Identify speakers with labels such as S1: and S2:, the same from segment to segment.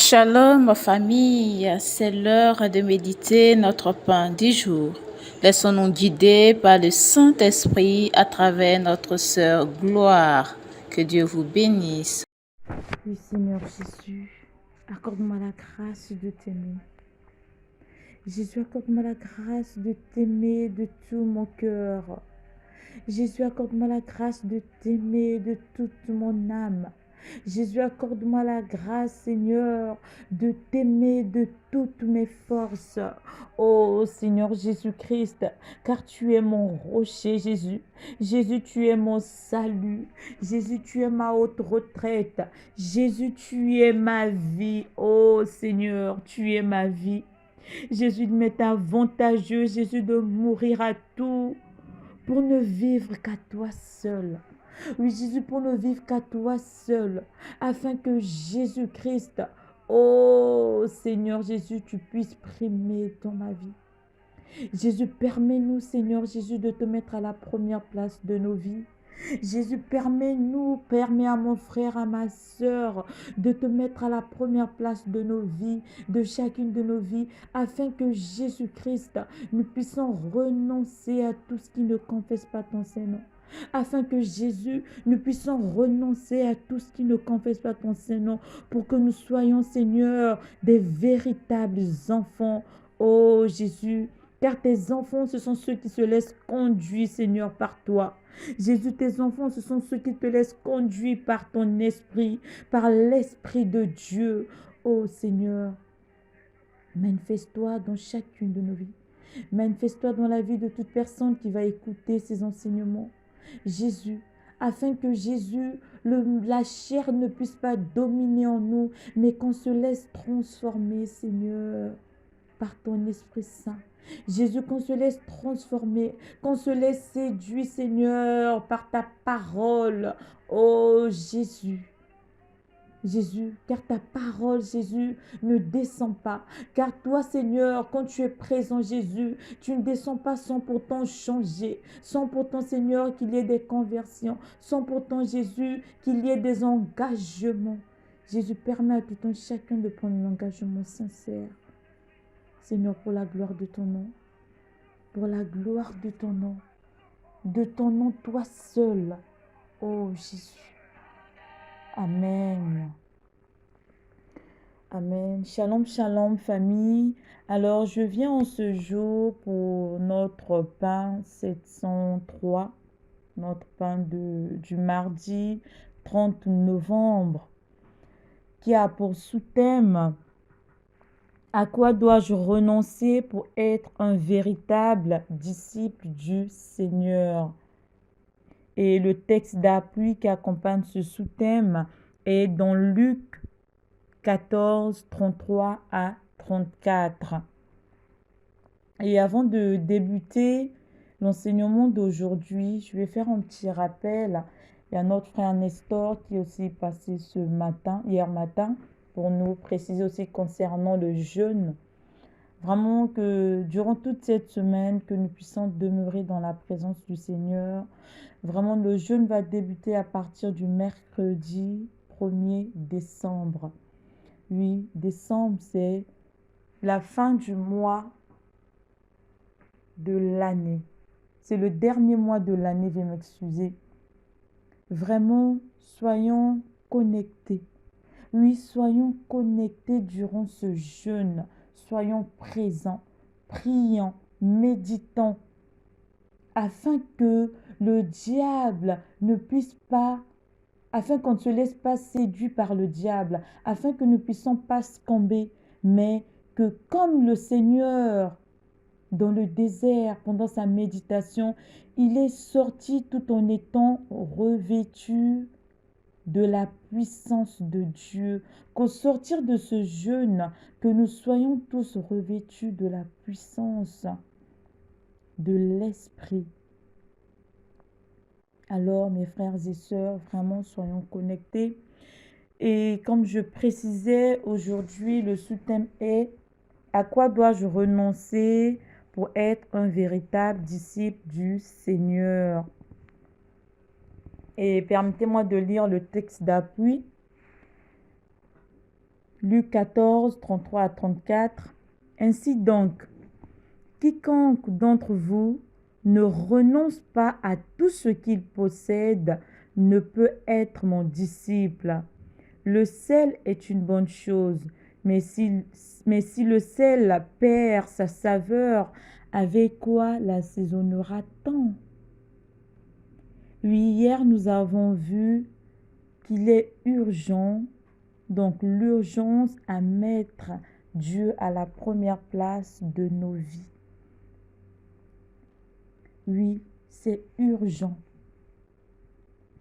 S1: Shalom famille, c'est l'heure de méditer notre pain du jour. Laissons-nous guider par le Saint-Esprit à travers notre sœur Gloire. Que Dieu vous bénisse.
S2: Oui Seigneur Jésus, accorde-moi la grâce de t'aimer. Jésus, accorde-moi la grâce de t'aimer de tout mon cœur. Jésus, accorde-moi la grâce de t'aimer de toute mon âme. Jésus, accorde-moi la grâce, Seigneur, de t'aimer de toutes mes forces. Oh Seigneur Jésus-Christ, car tu es mon rocher, Jésus. Jésus, tu es mon salut. Jésus, tu es ma haute retraite. Jésus, tu es ma vie. Oh Seigneur, tu es ma vie. Jésus, il m'est avantageux, Jésus, de mourir à tout pour ne vivre qu'à toi seul. Oui, Jésus, pour ne vivre qu'à toi seul, afin que Jésus-Christ, oh Seigneur Jésus, tu puisses primer dans ma vie. Jésus, permets-nous, Seigneur Jésus, de te mettre à la première place de nos vies. Jésus, permets-nous, permets à mon frère, à ma soeur, de te mettre à la première place de nos vies, de chacune de nos vies, afin que Jésus-Christ, nous puissions renoncer à tout ce qui ne confesse pas ton Saint-Nom. Afin que Jésus, nous puissions renoncer à tout ce qui ne confesse pas ton Saint-Nom, pour que nous soyons, Seigneur, des véritables enfants. Oh Jésus, car tes enfants, ce sont ceux qui se laissent conduire, Seigneur, par toi. Jésus, tes enfants, ce sont ceux qui te laissent conduire par ton esprit, par l'Esprit de Dieu. Oh Seigneur, manifeste-toi dans chacune de nos vies. Manifeste-toi dans la vie de toute personne qui va écouter ces enseignements. Jésus, afin que Jésus, la chair ne puisse pas dominer en nous, mais qu'on se laisse transformer, Seigneur, par ton Esprit Saint. Jésus, qu'on se laisse transformer, qu'on se laisse séduire, Seigneur, par ta parole. Oh Jésus. Jésus, car ta parole, Jésus, ne descend pas. Car toi, Seigneur, quand tu es présent, Jésus, tu ne descends pas sans pourtant changer, sans pourtant, Seigneur, qu'il y ait des conversions, sans pourtant, Jésus, qu'il y ait des engagements. Jésus, permet à tout un chacun de prendre un engagement sincère. Seigneur, pour la gloire de ton nom, pour la gloire de ton nom, toi seul. Oh Jésus. Amen. Amen. Shalom, shalom, famille. Alors, je viens en ce jour pour notre pain 703, notre pain du mardi 30 novembre, qui a pour sous-thème « À quoi dois-je renoncer pour être un véritable disciple du Seigneur ?» Et le texte d'appui qui accompagne ce sous-thème est dans Luc 14, 33 à 34. Et avant de débuter l'enseignement d'aujourd'hui, je vais faire un petit rappel. Il y a notre frère Nestor qui est aussi passé hier matin, pour nous préciser aussi concernant le jeûne. Vraiment que durant toute cette semaine, que nous puissions demeurer dans la présence du Seigneur. Vraiment, le jeûne va débuter à partir du mercredi 1er décembre. Oui, décembre, c'est la fin du mois de l'année. C'est le dernier mois de l'année, veuillez m'excuser. Vraiment, soyons connectés. Oui, soyons connectés durant ce jeûne. Soyons présents, prions, méditons, afin que le diable ne puisse pas, afin qu'on ne se laisse pas séduire par le diable, afin que nous ne puissions pas succomber, mais que comme le Seigneur, dans le désert, pendant sa méditation, il est sorti tout en étant revêtu de la puissance de Dieu, qu'au sortir de ce jeûne, que nous soyons tous revêtus de la puissance de l'Esprit. Alors, mes frères et sœurs, vraiment, soyons connectés. Et comme je précisais, aujourd'hui, le sous-thème est « À quoi dois-je renoncer pour être un véritable disciple du Seigneur ?» Et permettez-moi de lire le texte d'appui. Luc 14, 33 à 34. Ainsi donc, quiconque d'entre vous ne renonce pas à tout ce qu'il possède ne peut être mon disciple. Le sel est une bonne chose, mais si le sel perd sa saveur, avec quoi l'assaisonnera-t-on? Oui, hier nous avons vu qu'il est urgent, donc l'urgence à mettre Dieu à la première place de nos vies. Oui, c'est urgent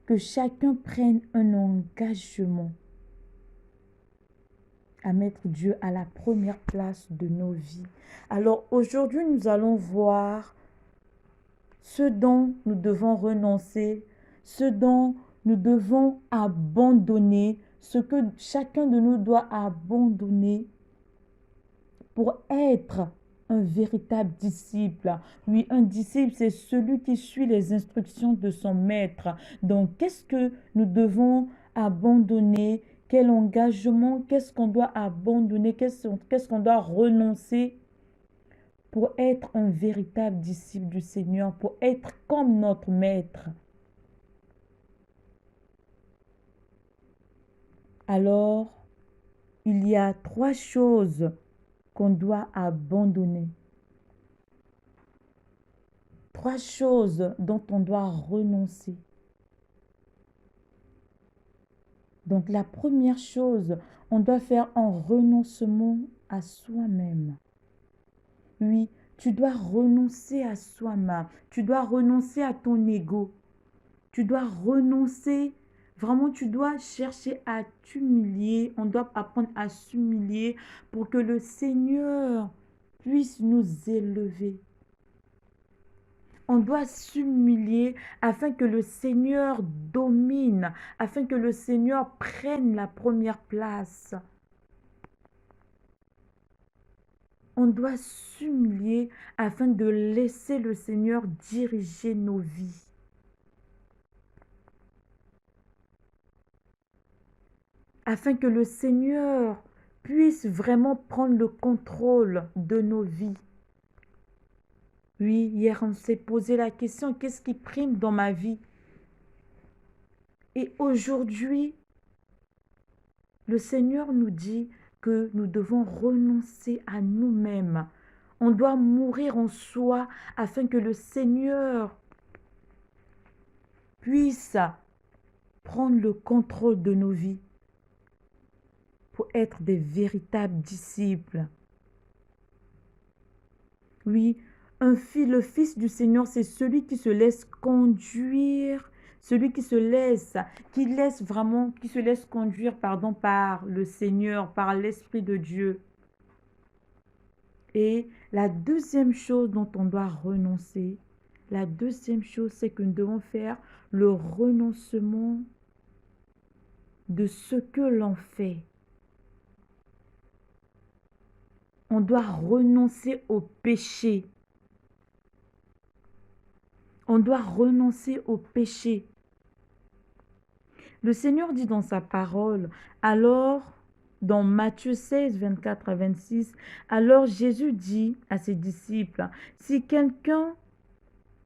S2: que chacun prenne un engagement à mettre Dieu à la première place de nos vies. Alors aujourd'hui, nous allons voir ce dont nous devons renoncer, ce dont nous devons abandonner, ce que chacun de nous doit abandonner pour être un véritable disciple. Oui, un disciple, c'est celui qui suit les instructions de son maître. Donc, qu'est-ce que nous devons abandonner? Quel engagement? Qu'est-ce qu'on doit abandonner? Qu'est-ce qu'on doit renoncer pour être un véritable disciple du Seigneur, pour être comme notre maître? Alors, il y a 3 choses qu'on doit abandonner. 3 choses dont on doit renoncer. Donc la première chose, on doit faire un renoncement à soi-même. Oui, tu dois renoncer à soi-même. Tu dois renoncer à ton ego. Tu dois renoncer, vraiment tu dois chercher à t'humilier. On doit apprendre à s'humilier pour que le Seigneur puisse nous élever. On doit s'humilier afin que le Seigneur domine, afin que le Seigneur prenne la première place. On doit s'humilier afin de laisser le Seigneur diriger nos vies. Afin que le Seigneur puisse vraiment prendre le contrôle de nos vies. Oui, hier on s'est posé la question, qu'est-ce qui prime dans ma vie? Et aujourd'hui, le Seigneur nous dit que nous devons renoncer à nous-mêmes. On doit mourir en soi afin que le Seigneur puisse prendre le contrôle de nos vies pour être des véritables disciples. Oui, le Fils du Seigneur, c'est celui qui se laisse conduire, celui qui se laisse conduire, par le Seigneur, par l'Esprit de Dieu. Et la deuxième chose dont on doit renoncer, la deuxième chose, c'est que nous devons faire le renoncement de ce que l'on fait. On doit renoncer au péché. On doit renoncer au péché. Le Seigneur dit dans sa parole, alors, dans Matthieu 16, 24 à 26, alors Jésus dit à ses disciples, si quelqu'un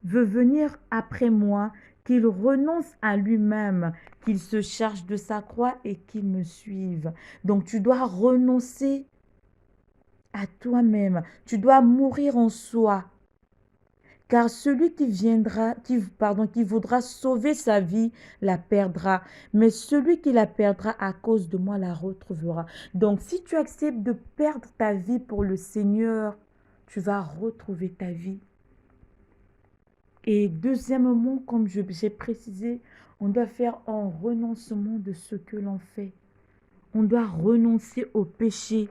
S2: veut venir après moi, qu'il renonce à lui-même, qu'il se charge de sa croix et qu'il me suive. Donc tu dois renoncer à toi-même. Tu dois mourir en soi. Car celui qui voudra sauver sa vie, la perdra. Mais celui qui la perdra à cause de moi, la retrouvera. Donc, si tu acceptes de perdre ta vie pour le Seigneur, tu vas retrouver ta vie. Et deuxièmement, comme j'ai précisé, on doit faire un renoncement de ce que l'on fait. On doit renoncer au péché.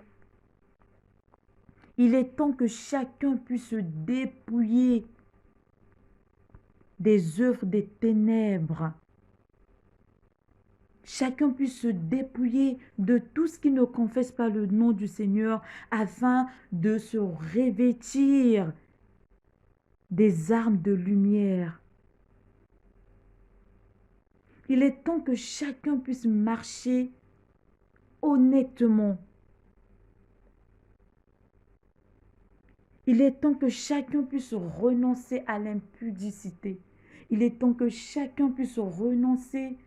S2: Il est temps que chacun puisse se dépouiller des œuvres des ténèbres. Chacun puisse se dépouiller de tout ce qui ne confesse pas le nom du Seigneur afin de se revêtir des armes de lumière. Il est temps que chacun puisse marcher honnêtement. Il est temps que chacun puisse renoncer à l'impudicité. Il est temps que chacun puisse renoncer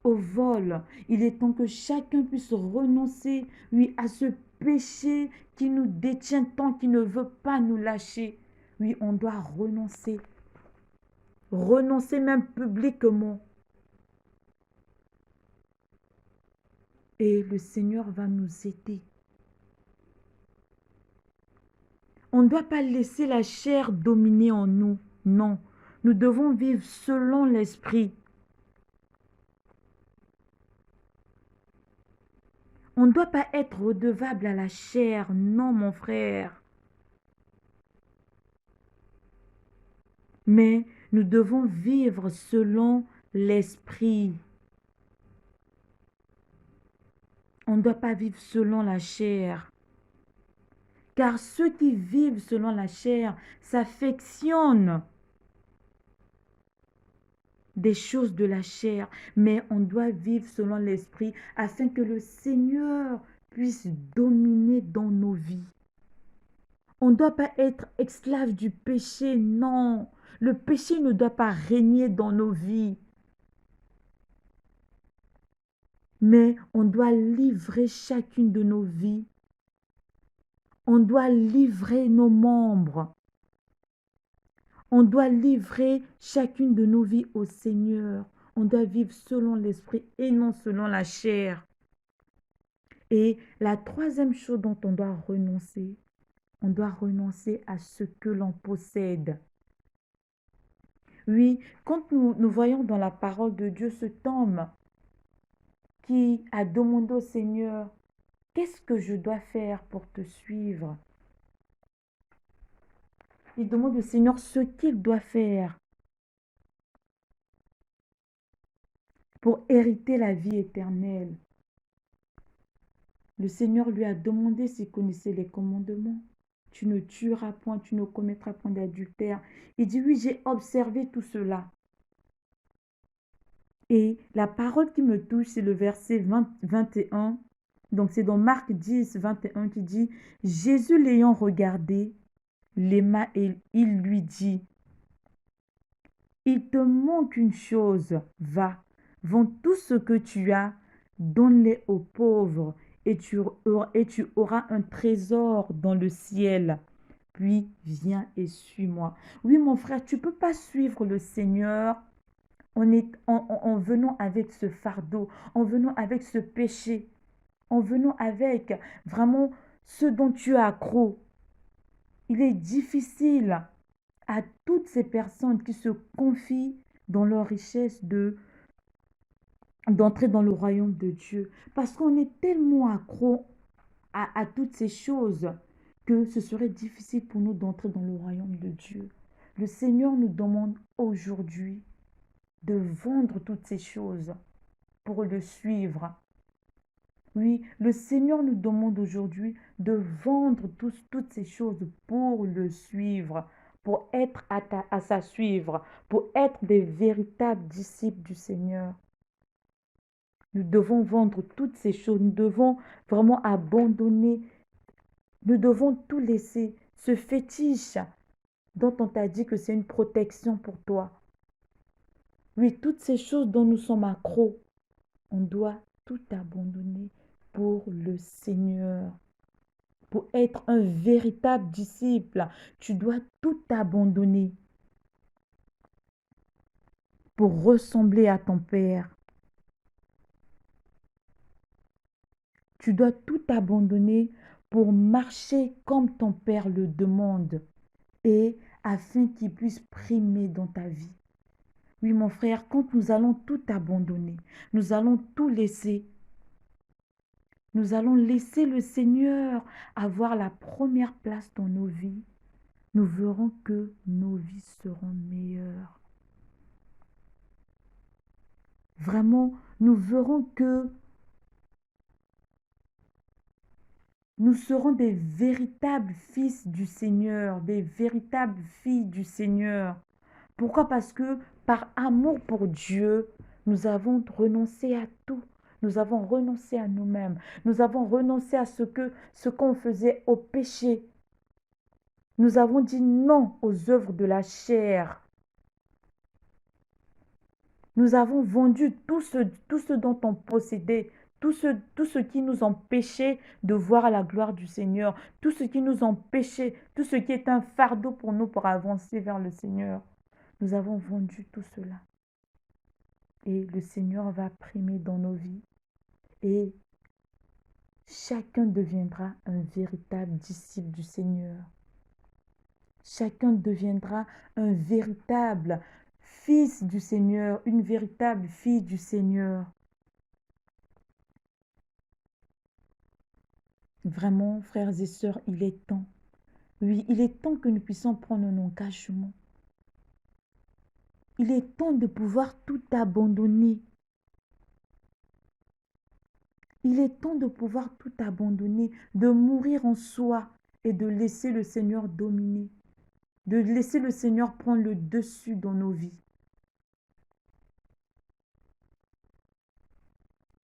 S2: au vol. Il est temps que chacun puisse renoncer, oui, à ce péché qui nous détient tant, qui ne veut pas nous lâcher. Oui, on doit renoncer. Renoncer même publiquement. Et le Seigneur va nous aider. On ne doit pas laisser la chair dominer en nous. Non, nous devons vivre selon l'esprit. On ne doit pas être redevable à la chair. Non, mon frère. Mais nous devons vivre selon l'esprit. On ne doit pas vivre selon la chair. Car ceux qui vivent selon la chair s'affectionnent des choses de la chair. Mais on doit vivre selon l'esprit afin que le Seigneur puisse dominer dans nos vies. On ne doit pas être esclave du péché, non. Le péché ne doit pas régner dans nos vies. Mais on doit livrer chacune de nos vies. On doit livrer nos membres. On doit livrer chacune de nos vies au Seigneur. On doit vivre selon l'esprit et non selon la chair. Et la troisième chose dont on doit renoncer à ce que l'on possède. Oui, quand nous voyons dans la parole de Dieu cet homme qui a demandé au Seigneur, qu'est-ce que je dois faire pour te suivre? Il demande au Seigneur ce qu'il doit faire pour hériter la vie éternelle. Le Seigneur lui a demandé s'il connaissait les commandements. Tu ne tueras point, tu ne commettras point d'adultère. Il dit, oui, j'ai observé tout cela. Et la parole qui me touche, c'est le verset 21. Donc c'est dans Marc 10, 21 qui dit, Jésus l'ayant regardé, l'aima et il lui dit, il te manque une chose, va, vends tout ce que tu as, donne-les aux pauvres, et tu auras un trésor dans le ciel. Puis viens et suis-moi. Oui, mon frère, tu ne peux pas suivre le Seigneur en venant avec ce fardeau, en venant avec ce péché, en venant avec vraiment ce dont tu es accro. Il est difficile à toutes ces personnes qui se confient dans leur richesse d'entrer dans le royaume de Dieu. Parce qu'on est tellement accro à toutes ces choses que ce serait difficile pour nous d'entrer dans le royaume de Dieu. Le Seigneur nous demande aujourd'hui de vendre toutes ces choses pour le suivre. Oui, le Seigneur nous demande aujourd'hui de vendre toutes ces choses pour le suivre, pour être à sa suivre, pour être des véritables disciples du Seigneur. Nous devons vendre toutes ces choses, nous devons vraiment abandonner, nous devons tout laisser, ce fétiche dont on t'a dit que c'est une protection pour toi. Oui, toutes ces choses dont nous sommes accros, on doit tout abandonner pour le Seigneur. Pour être un véritable disciple, tu dois tout abandonner pour ressembler à ton Père. Tu dois tout abandonner pour marcher comme ton Père le demande et afin qu'il puisse primer dans ta vie. Oui, mon frère, quand nous allons tout abandonner, nous allons tout laisser. Nous allons laisser le Seigneur avoir la première place dans nos vies. Nous verrons que nos vies seront meilleures. Vraiment, nous verrons que nous serons des véritables fils du Seigneur, des véritables filles du Seigneur. Pourquoi? Parce que par amour pour Dieu, nous avons renoncé à tout. Nous avons renoncé à nous-mêmes. Nous avons renoncé à ce qu'on faisait au péché. Nous avons dit non aux œuvres de la chair. Nous avons vendu tout ce dont on possédait, tout ce qui nous empêchait de voir la gloire du Seigneur, tout ce qui nous empêchait, tout ce qui est un fardeau pour nous pour avancer vers le Seigneur. Nous avons vendu tout cela. Et le Seigneur va primer dans nos vies. Et chacun deviendra un véritable disciple du Seigneur. Chacun deviendra un véritable fils du Seigneur, une véritable fille du Seigneur. Vraiment, frères et sœurs, il est temps. Oui, il est temps que nous puissions prendre un engagement. Il est temps de pouvoir tout abandonner. Il est temps de pouvoir tout abandonner, de mourir en soi et de laisser le Seigneur dominer, de laisser le Seigneur prendre le dessus dans nos vies.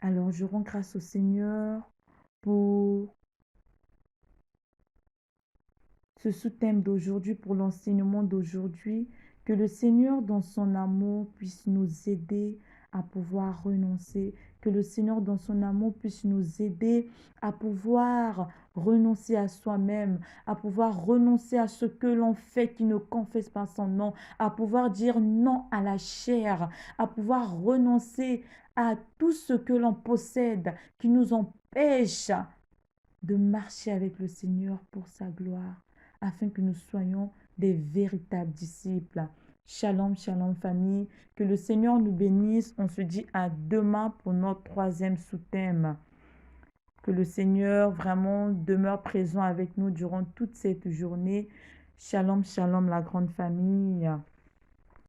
S2: Alors, je rends grâce au Seigneur pour ce sous-thème d'aujourd'hui, pour l'enseignement d'aujourd'hui, que le Seigneur, dans son amour, puisse nous aider à pouvoir renoncer, que le Seigneur, dans son amour, puisse nous aider à pouvoir renoncer à soi-même, à pouvoir renoncer à ce que l'on fait qui ne confesse pas son nom, à pouvoir dire non à la chair, à pouvoir renoncer à tout ce que l'on possède qui nous empêche de marcher avec le Seigneur pour sa gloire, afin que nous soyons des véritables disciples. Shalom, shalom famille, que le Seigneur nous bénisse. On se dit à demain pour notre troisième sous-thème. Que le Seigneur vraiment demeure présent avec nous durant toute cette journée. Shalom, shalom la grande famille.